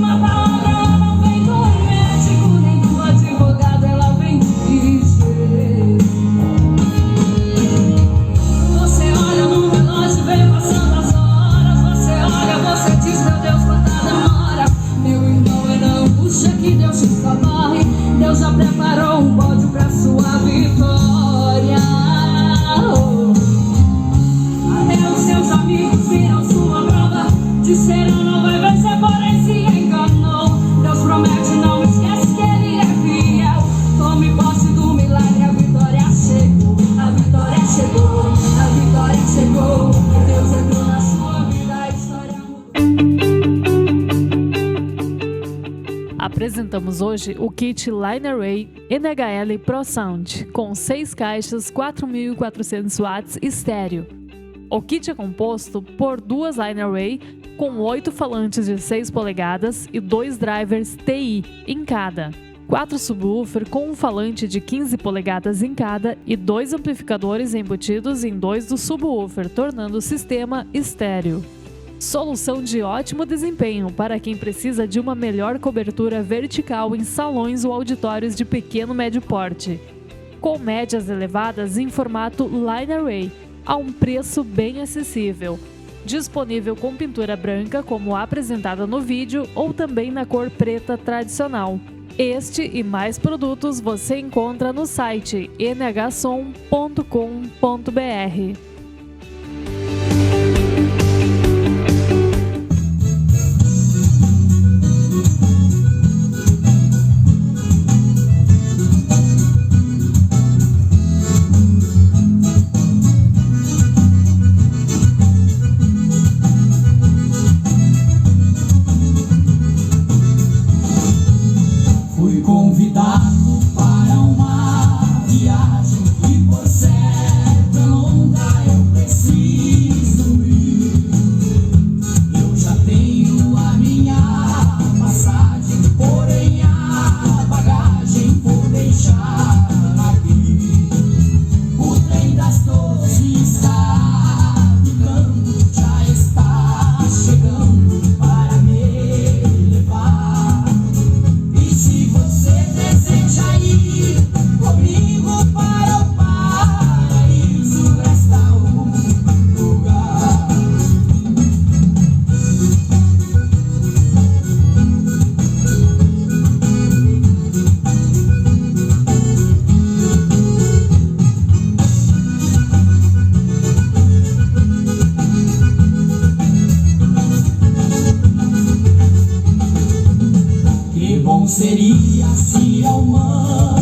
uma palavra, ela não vem do médico nem do advogado, ela vem dizer. Você olha no relógio, vem passando as horas. Você olha, você diz, meu Deus, quanta demora. Meu irmão, não puxa que Deus te socorre. Deus já preparou um pódio pra sua vitória. Até os seus amigos viram sua prova, disseram não vai vencer, porém se enganou. Deus promete, não esquece que Ele é fiel. Tome posse do milagre, a vitória chegou. A vitória chegou, a vitória chegou. Deus entrou na sua vida, a história mudou. Apresentamos hoje o kit Line Array NHL Pro Sound com 6 caixas 4.400 watts estéreo. O kit é composto por 2 Line Array com 8 falantes de 6 polegadas e 2 drivers TI em cada, 4 subwoofer com um falante de 15 polegadas em cada e 2 amplificadores embutidos em 2 do subwoofer, tornando o sistema estéreo. Solução de ótimo desempenho para quem precisa de uma melhor cobertura vertical em salões ou auditórios de pequeno médio porte, com médias elevadas em formato Line Array, a um preço bem acessível. Disponível com pintura branca, como apresentada no vídeo, ou também na cor preta tradicional. Este e mais produtos você encontra no site nhsom.com.br. Convidado para uma viagem e por ser tão longa eu preciso ir. Eu já tenho a minha passagem, porém a bagagem vou deixar aqui. O trem das 12 está ficando, já está chegando para me levar. E se você deseja ir comigo para o paraíso, resta um lugar. Que bom seria se a humanidade